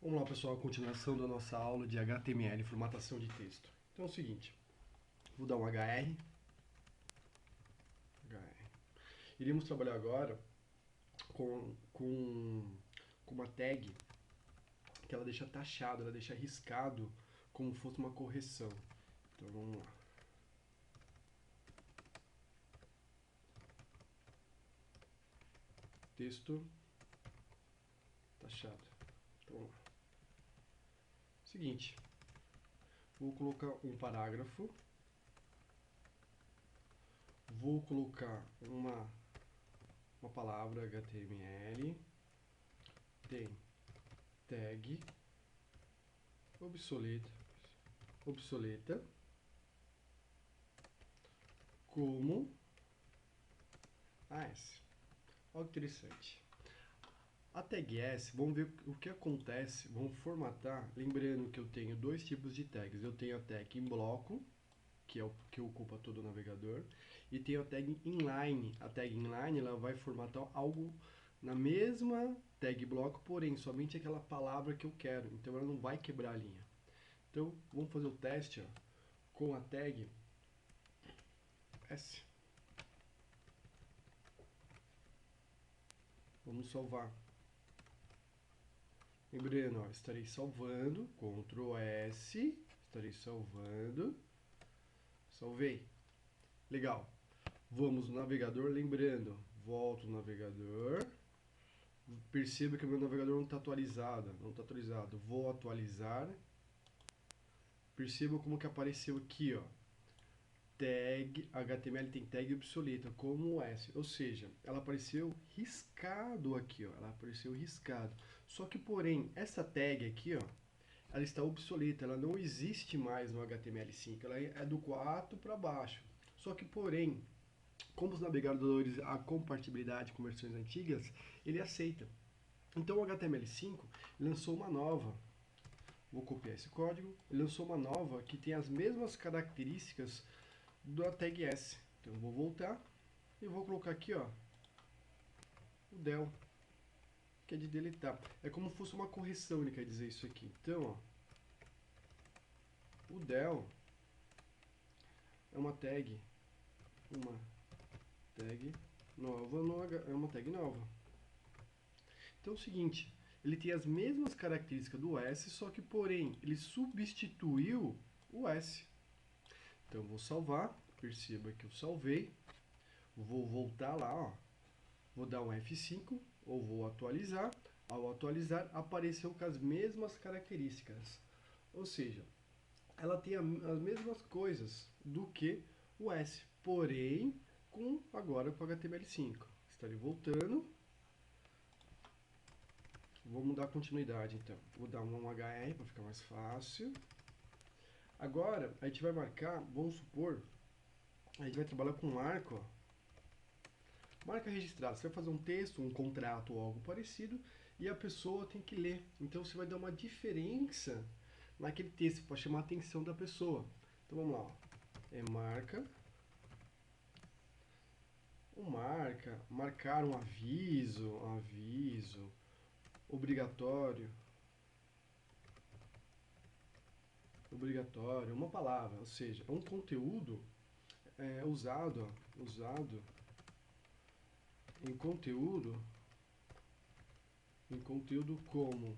Vamos lá, pessoal, a continuação da nossa aula de HTML, formatação de texto. Então é o seguinte, vou dar um HR. Iremos trabalhar agora com uma tag que ela deixa taxado, ela deixa riscado como fosse uma correção. Então vamos lá. Texto taxado. Então vamos lá. Seguinte, vou colocar um parágrafo. Vou colocar uma palavra HTML. Tem tag obsoleta como AS. Olha que interessante. A tag S, vamos ver o que acontece, vamos formatar, lembrando que eu tenho dois tipos de tags. Eu tenho a tag em bloco, que é o que ocupa todo o navegador, e tenho a tag inline. A tag inline ela vai formatar algo na mesma tag bloco, porém somente aquela palavra que eu quero, então ela não vai quebrar a linha. Então vamos fazer o teste, ó, com a tag S. Vamos salvar. Lembrando, ó, estarei salvando, Ctrl S, estarei salvando, salvei. Legal. Vamos no navegador, lembrando, volto no navegador, perceba que o meu navegador não está atualizado, vou atualizar, perceba como que apareceu aqui, ó, tag, HTML tem tag obsoleta, como S, ou seja, ela apareceu riscado aqui, ó, ela apareceu riscado, só que porém, essa tag aqui, ó, ela está obsoleta, ela não existe mais no HTML5, ela é do 4 para baixo, só que porém, como os navegadores a compatibilidade com versões antigas, ele aceita. Então o HTML5 lançou uma nova, vou copiar esse código, ele lançou uma nova que tem as mesmas características da tag S. Então eu vou voltar e vou colocar aqui, ó, o del, que é de deletar. É como se fosse uma correção, ele quer dizer isso aqui. Então, ó, o del é uma tag nova, é uma tag nova. Então é o seguinte, ele tem as mesmas características do S, só que porém ele substituiu o S. Então eu vou salvar, perceba que eu salvei, vou voltar lá, ó, vou dar um F5 ou vou atualizar. Ao atualizar apareceu com as mesmas características, ou seja, ela tem as mesmas coisas do que o S, porém agora com HTML5. Estarei voltando. Vamos dar continuidade então. Vou dar um HR para ficar mais fácil. Agora a gente vai marcar, vamos supor, a gente vai trabalhar com marca, ó. Marca registrada. Você vai fazer um texto, um contrato ou algo parecido e a pessoa tem que ler. Então você vai dar uma diferença naquele texto para chamar a atenção da pessoa. Então vamos lá, ó. É marca. Marcar um aviso, obrigatório, uma palavra, ou seja, é um conteúdo usado em conteúdo como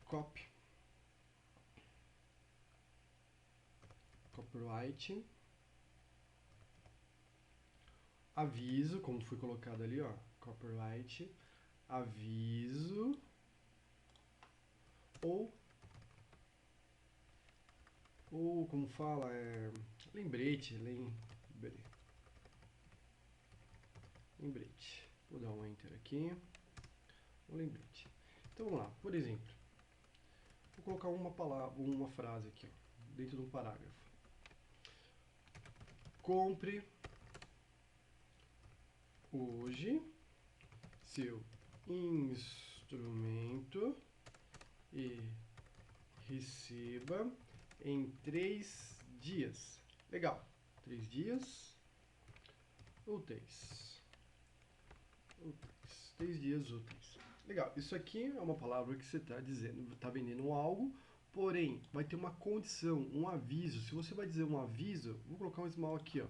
copy, copyright, aviso, como foi colocado ali, ó, copyright, aviso, ou como fala, lembrete. Vou dar um enter aqui, um lembrete. Então vamos lá, por exemplo, vou colocar uma frase aqui, ó, dentro de um parágrafo. Compre hoje seu instrumento e receba em 3 dias. Legal. 3 dias úteis. 3 dias úteis. Legal, isso aqui é uma palavra que você está dizendo, está vendendo algo, porém vai ter uma condição, um aviso. Se você vai dizer um aviso, vou colocar um small aqui, ó.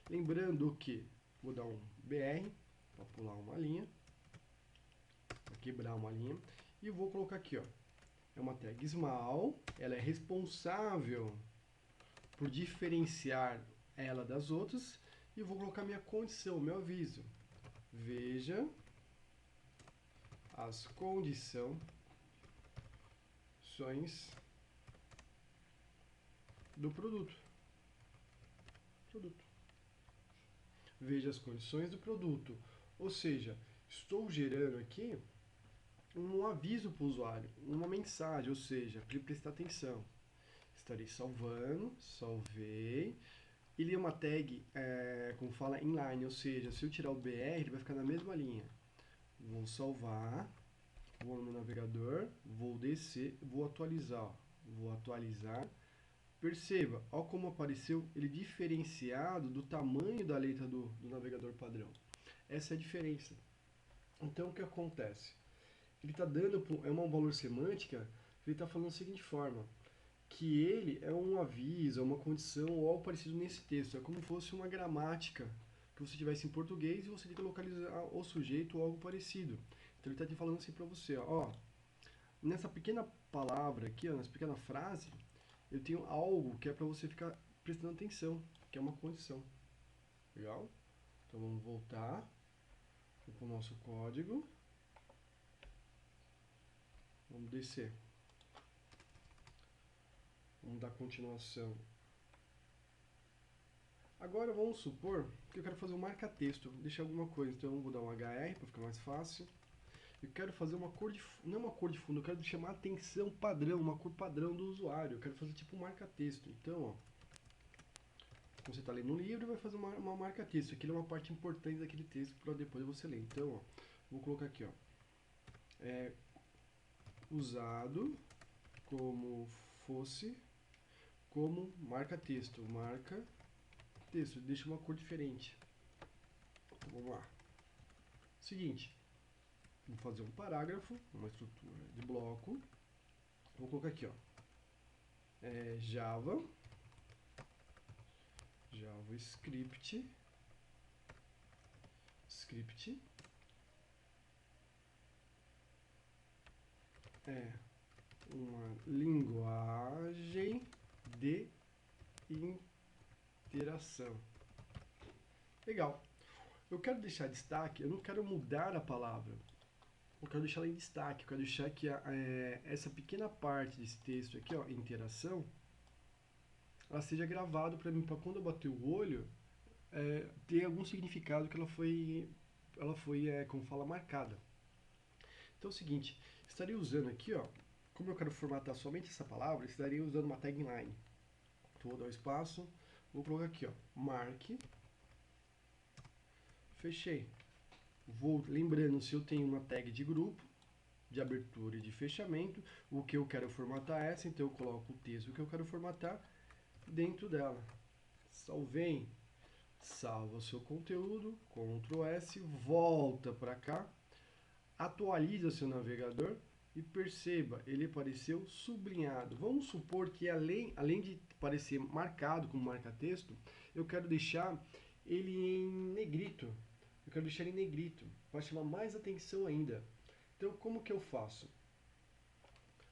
Lembrando que vou dar um BR para pular uma linha, para quebrar uma linha, e vou colocar aqui, ó. É uma tag small, ela é responsável por diferenciar ela das outras, e vou colocar minha condição, meu aviso. Veja as condições do produto. Veja as condições do produto. Ou seja, estou gerando aqui um aviso para o usuário, uma mensagem, ou seja, para ele prestar atenção. Estarei salvando, salvei. Ele é uma tag, como fala, inline, ou seja, se eu tirar o BR, ele vai ficar na mesma linha. Vou salvar, vou no meu navegador, vou descer, vou atualizar. Ó. Vou atualizar. Perceba, olha como apareceu ele diferenciado do tamanho da letra do navegador padrão. Essa é a diferença. Então, o que acontece? Ele está dando, é uma valor semântica, ele está falando da seguinte forma, que ele é um aviso, é uma condição ou algo parecido nesse texto. É como se fosse uma gramática que você tivesse em português e você tem que localizar o sujeito ou algo parecido. Então, ele está te falando assim para você, ó, nessa pequena palavra aqui, ó, nessa pequena frase, eu tenho algo que é para você ficar prestando atenção, que é uma condição. Legal? Então vamos voltar para o nosso código. Vamos descer. Vamos dar continuação. Agora vamos supor que eu quero fazer um marca-texto, deixar alguma coisa. Então eu vou dar um HR para ficar mais fácil. Eu quero fazer uma cor de fundo, não uma cor de fundo, eu quero chamar a atenção padrão, uma cor padrão do usuário. Eu quero fazer tipo um marca-texto. Então, ó, quando você está lendo um livro, vai fazer uma marca-texto. Aquilo é uma parte importante daquele texto para depois você ler. Então, ó, vou colocar aqui, ó, usado como fosse como marca-texto. Marca-texto, deixa uma cor diferente. Então, vamos lá. Seguinte, vou fazer um parágrafo, uma estrutura de bloco. Vou colocar aqui, ó, JavaScript, é uma linguagem de interação. Legal. Eu quero deixar destaque, eu não quero mudar a palavra. Eu quero deixar ela em destaque, eu quero deixar que essa pequena parte desse texto aqui, ó, interação, ela seja gravada para mim, para quando eu bater o olho, ter algum significado que ela foi, como fala, marcada. Então é o seguinte, estaria usando aqui, ó, como eu quero formatar somente essa palavra, estaria usando uma tagline. Então vou dar um espaço, vou colocar aqui, ó, mark, fechei. Lembrando, se eu tenho uma tag de grupo, de abertura e de fechamento, o que eu quero formatar é essa, então eu coloco o texto que eu quero formatar dentro dela. Salvei, salva o seu conteúdo, Ctrl S, volta para cá, atualiza seu navegador e perceba, ele apareceu sublinhado. Vamos supor que além de aparecer marcado como marca-texto, eu quero deixar ele em negrito. Eu quero deixar ele em negrito, para chamar mais atenção ainda. Então, como que eu faço?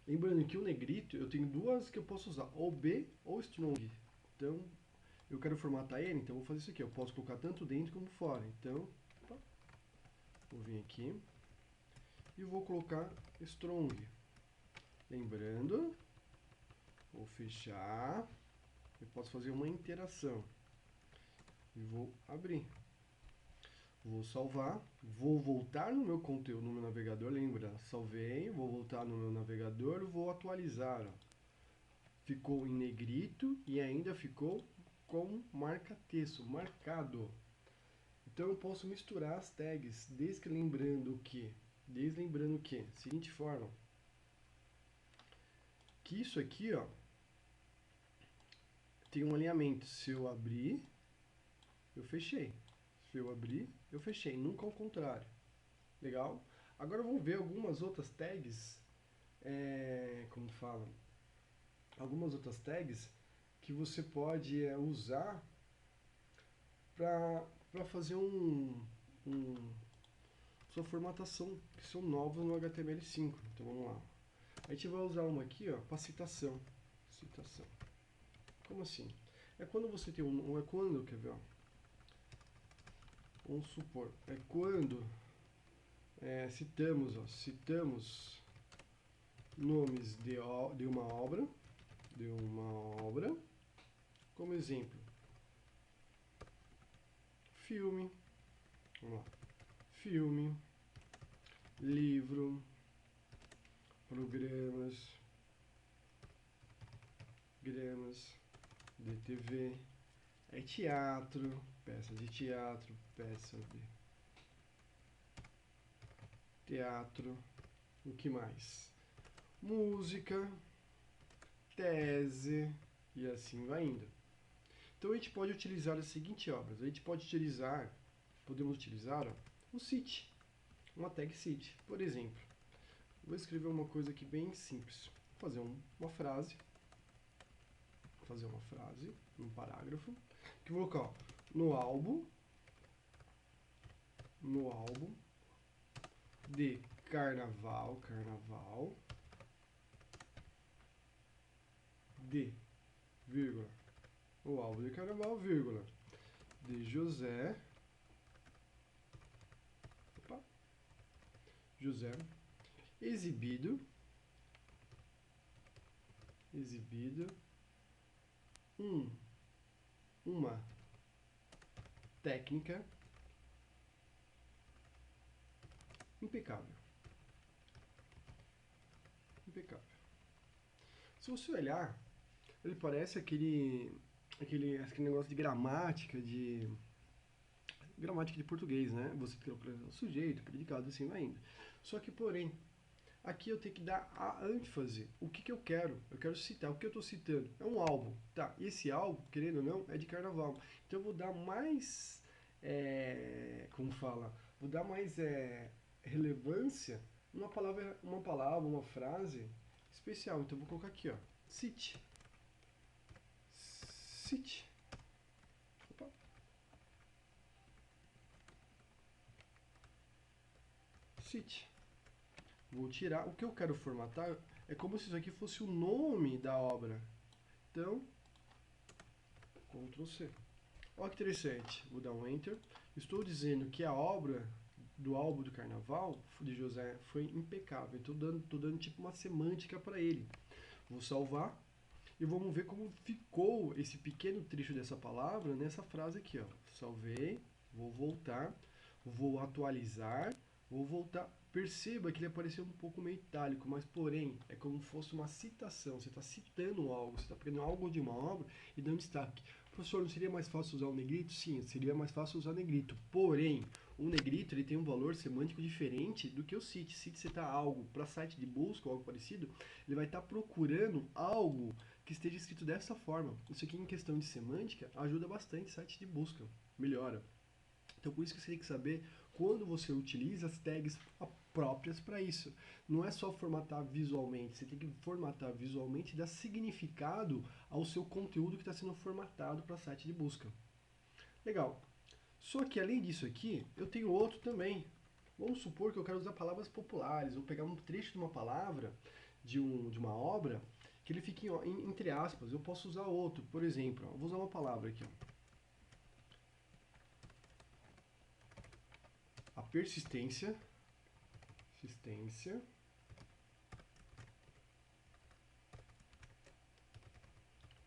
Lembrando que o negrito, eu tenho duas que eu posso usar, ou B ou strong. Então, eu quero formatar ele, então eu vou fazer isso aqui. Eu posso colocar tanto dentro como fora. Então, opa, vou vir aqui e vou colocar strong. Lembrando, vou fechar, eu posso fazer uma interação. E vou abrir. Vou salvar, vou voltar no meu conteúdo, no meu navegador, lembra? Salvei, vou voltar no meu navegador, vou atualizar. Ó. Ficou em negrito e ainda ficou com marca-texto, marcado. Então eu posso misturar as tags, desde lembrando que, seguinte forma, que isso aqui, ó, tem um alinhamento. Se eu abrir, eu fechei. Se eu abrir, eu fechei, nunca ao contrário. Legal? Agora vamos ver algumas outras tags, como fala, algumas outras tags que você pode usar para fazer um, sua formatação, que são novas no HTML5. Então vamos lá. A gente vai usar uma aqui, ó, para citação. Citação. Como assim? É quando você tem é quando, quer ver, ó? Vamos supor, é quando citamos nomes de uma obra, como exemplo, filme, vamos lá, filme, livro, programas de TV, teatro, peça de teatro, peça de teatro, o que mais? Música, tese, e assim vai indo. Então a gente pode utilizar as seguintes obras. A gente podemos utilizar o cite, uma tag cite. Por exemplo, vou escrever uma coisa aqui bem simples. Vou fazer uma frase, um parágrafo, que vou colocar no álbum de carnaval, de, vírgula, o álbum de carnaval, vírgula, de José, exibido, uma técnica impecável. Se você olhar, ele parece aquele negócio de gramática de português, né? Você tem o sujeito, predicado, assim vai indo. Só que, porém, aqui eu tenho que dar a ênfase. O que eu quero? Eu quero citar. O que eu estou citando? É um álbum. Tá, e esse álbum, querendo ou não, é de carnaval. Então eu vou dar mais, como fala? Vou dar mais relevância numa palavra, uma frase especial. Então eu vou colocar aqui, ó. Cite. Opa. Cite. Vou tirar. O que eu quero formatar é como se isso aqui fosse o nome da obra. Então, Ctrl C. Olha que interessante. Vou dar um Enter. Estou dizendo que a obra do álbum do Carnaval de José foi impecável. Estou dando tipo uma semântica para ele. Vou salvar e vamos ver como ficou esse pequeno trecho dessa palavra nessa frase aqui, ó. Salvei, vou voltar, vou atualizar, vou voltar. Perceba que ele apareceu um pouco meio itálico, mas porém é como se fosse uma citação. Você está citando algo, você está pegando algo de uma obra e dando destaque. Professor, não seria mais fácil usar o negrito? Sim, seria mais fácil usar o negrito. Porém, o negrito ele tem um valor semântico diferente do que o cite. Se você citar algo para site de busca ou algo parecido, ele vai estar procurando algo que esteja escrito dessa forma. Isso aqui em questão de semântica ajuda bastante site de busca, melhora. Então por isso que você tem que saber quando você utiliza as tags próprias para isso. Não é só formatar visualmente, você tem que formatar visualmente e dar significado ao seu conteúdo que está sendo formatado para site de busca. Legal. Só que além disso aqui, eu tenho outro também. Vamos supor que eu quero usar palavras populares, vou pegar um trecho de uma palavra, de uma obra, que ele fique entre aspas, eu posso usar outro. Por exemplo, eu vou usar uma palavra aqui. A persistência.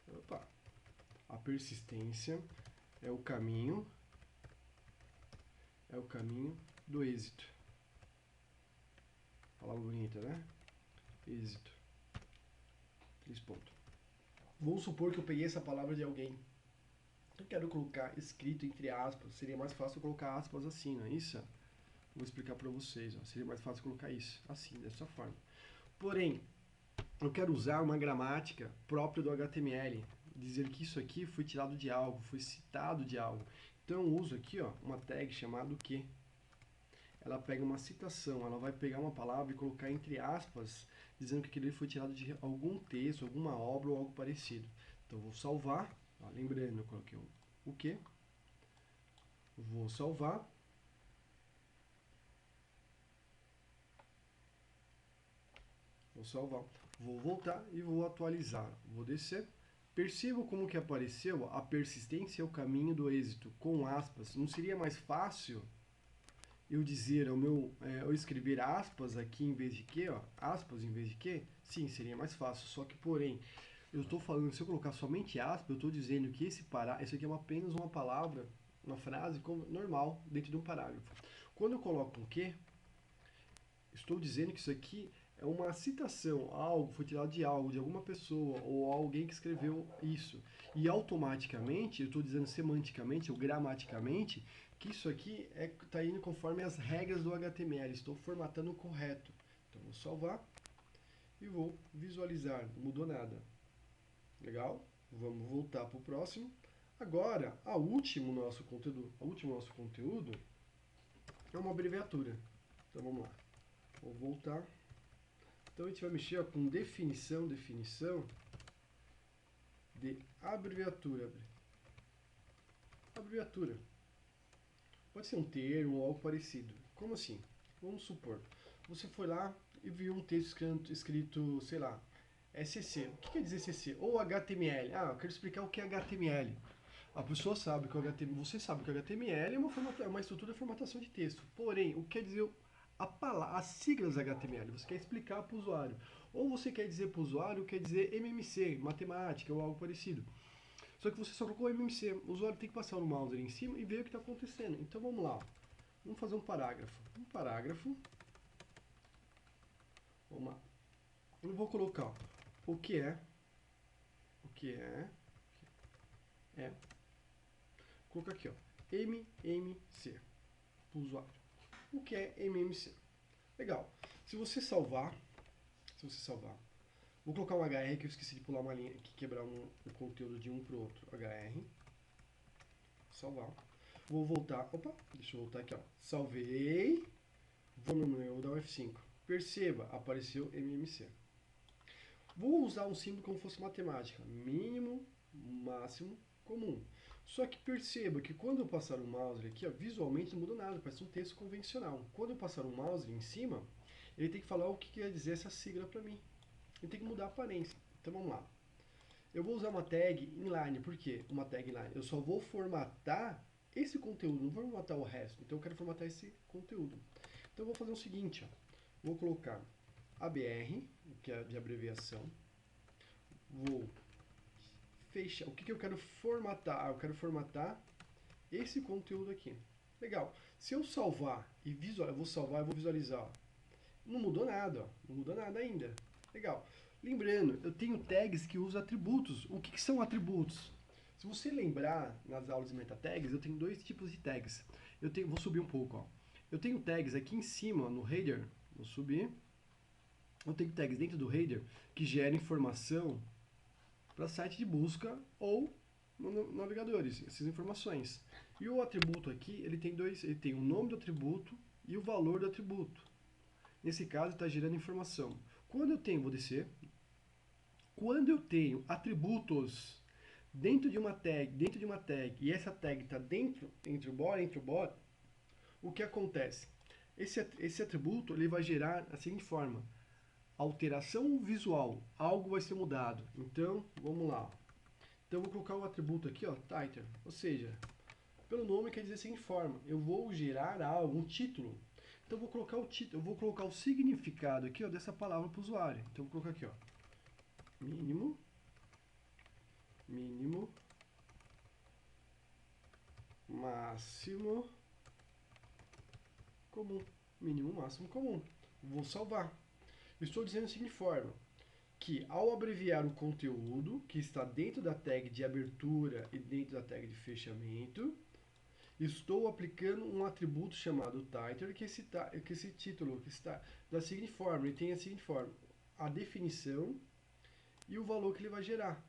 Opa. A persistência é o caminho do êxito. Palavra bonita, né? Êxito. 3 pontos. Vamos supor que eu peguei essa palavra de alguém. Eu quero colocar escrito entre aspas. Seria mais fácil colocar aspas assim, não é isso? Vou explicar para vocês. Ó. Seria mais fácil colocar isso assim, dessa forma. Porém, eu quero usar uma gramática própria do HTML. Dizer que isso aqui foi tirado de algo, foi citado de algo. Então eu uso aqui ó, uma tag chamada o quê? ela pega uma citação, ela vai pegar uma palavra e colocar entre aspas, dizendo que aquilo foi tirado de algum texto, alguma obra ou algo parecido. Então, eu vou salvar, ó, lembrando, eu coloquei o que, vou salvar, vou voltar e vou atualizar, vou descer. Percebo como que apareceu a persistência é o caminho do êxito, com aspas. Não seria mais fácil eu dizer eu escrever aspas aqui em vez de que, ó, aspas em vez de que? Sim, seria mais fácil. Só que, porém, eu estou falando, se eu colocar somente aspas, eu estou dizendo que isso aqui é apenas uma palavra, uma frase normal dentro de um parágrafo. Quando eu coloco um que, estou dizendo que isso aqui é uma citação, algo foi tirado de algo, de alguma pessoa ou alguém que escreveu isso. E automaticamente, eu estou dizendo semanticamente ou gramaticamente, que isso aqui está indo conforme as regras do HTML, estou formatando correto. Então vou salvar e vou visualizar, não mudou nada. Legal? Vamos voltar para o próximo. Agora, o último nosso conteúdo é uma abreviatura. Então vamos lá. Vou voltar. Então a gente vai mexer com definição de abreviatura. Abreviatura. Pode ser um termo ou algo parecido. Como assim? Vamos supor, você foi lá e viu um texto escrito, sei lá, SCC. O que quer dizer CC? Ou HTML. Ah, eu quero explicar o que é HTML. A pessoa sabe que o HTML, você sabe que o HTML é uma estrutura de formatação de texto. Porém, o que quer dizer as siglas HTML? Você quer explicar para o usuário. Ou você quer dizer para o usuário, quer dizer MMC, matemática ou algo parecido. Só que você só colocou MMC. O usuário tem que passar o mouse ali em cima e ver o que está acontecendo. Então vamos lá. Vamos fazer um parágrafo. Vamos lá. Eu vou colocar ó, o que é. Vou colocar aqui, ó, MMC para o usuário. O que é MMC? Legal. Se você salvar, vou colocar um HR que eu esqueci de pular uma linha aqui, quebrar o conteúdo de um para o outro. HR. Salvar. Vou voltar. Opa, deixa eu voltar aqui, ó. Salvei. Vou dar um F5. Perceba, apareceu MMC. Vou usar um símbolo como fosse matemática. Mínimo, máximo, comum. Só que perceba que quando eu passar o mouse aqui, ó, visualmente não muda nada, parece um texto convencional. Quando eu passar o mouse em cima, ele tem que falar o que quer dizer essa sigla para mim. Ele tem que mudar a aparência. Então vamos lá. Eu vou usar uma tag inline. Por quê? Uma tag inline. Eu só vou formatar esse conteúdo, não vou formatar o resto. Então eu quero formatar esse conteúdo. Então eu vou fazer o seguinte, ó. Vou colocar ABR, que é de abreviação. Vou fechar. O que eu quero formatar? Eu quero formatar esse conteúdo aqui. Legal. Se eu salvar e visualizar, eu vou salvar e vou visualizar. Ó. Não mudou nada, ó. Não mudou nada ainda. Legal. Lembrando, eu tenho tags que usam atributos. O que são atributos? Se você lembrar, nas aulas de meta-tags, eu tenho dois tipos de tags. Vou subir um pouco. Ó. Eu tenho tags aqui em cima, no header. Vou subir. Eu tenho tags dentro do header que geram informação para site de busca ou navegadores, essas informações. E o atributo aqui, ele tem o nome do atributo e o valor do atributo. Nesse caso, está gerando informação. Quando eu tenho, vou descer, quando eu tenho atributos dentro de uma tag, e essa tag está entre o body, o que acontece? Esse atributo ele vai gerar da seguinte forma: alteração visual, algo vai ser mudado. Então, vamos lá. Então, eu vou colocar um atributo aqui, ó, title, ou seja, pelo nome quer dizer da seguinte forma: eu vou gerar algo, um título. Então, eu vou colocar o título, eu vou colocar o significado aqui, ó, dessa palavra para o usuário. Então, eu vou colocar aqui, ó, mínimo, máximo, comum. Mínimo, máximo, comum. Vou salvar. Estou dizendo da seguinte forma: que ao abreviar o conteúdo que está dentro da tag de abertura e dentro da tag de fechamento, estou aplicando um atributo chamado title, que esse título que está da seguinte forma, ele tem a seguinte forma: a definição e o valor que ele vai gerar.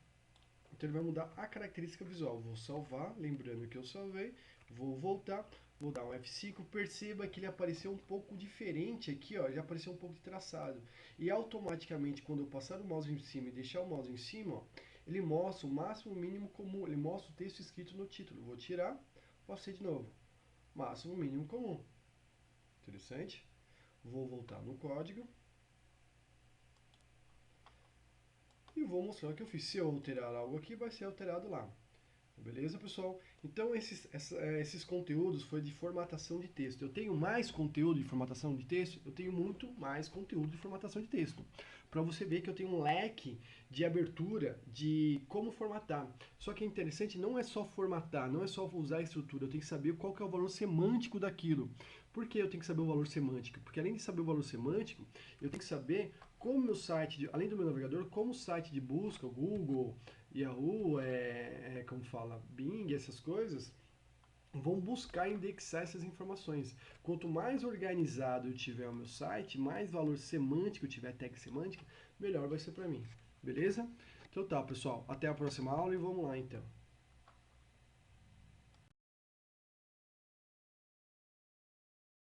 Então ele vai mudar a característica visual. Vou salvar, lembrando que eu salvei, vou voltar, Vou dar um F5, perceba que ele apareceu um pouco diferente aqui, ó, já apareceu um pouco de traçado. E automaticamente, quando eu passar o mouse em cima e deixar o mouse em cima, ó, ele mostra o máximo, mínimo comum, ele mostra o texto escrito no título. Vou tirar, passei de novo. Máximo, mínimo comum. Interessante? Vou voltar no código. E vou mostrar o que eu fiz. Se eu alterar algo aqui, vai ser alterado lá. Beleza, pessoal? Então, esses conteúdos foi de formatação de texto. Eu tenho mais conteúdo de formatação de texto? Eu tenho muito mais conteúdo de formatação de texto. Para você ver que eu tenho um leque de abertura de como formatar. Só que é interessante, não é só formatar, não é só usar a estrutura, eu tenho que saber qual que é o valor semântico daquilo. Por que eu tenho que saber o valor semântico? Porque além de saber o valor semântico, eu tenho que saber como meu site, além do meu navegador, como o site de busca, o Google, Yahoo, como fala, Bing, essas coisas, vão buscar indexar essas informações. Quanto mais organizado eu tiver o meu site, mais valor semântico eu tiver, tag semântica, melhor vai ser para mim. Beleza? Então tá, pessoal. Até a próxima aula e vamos lá então.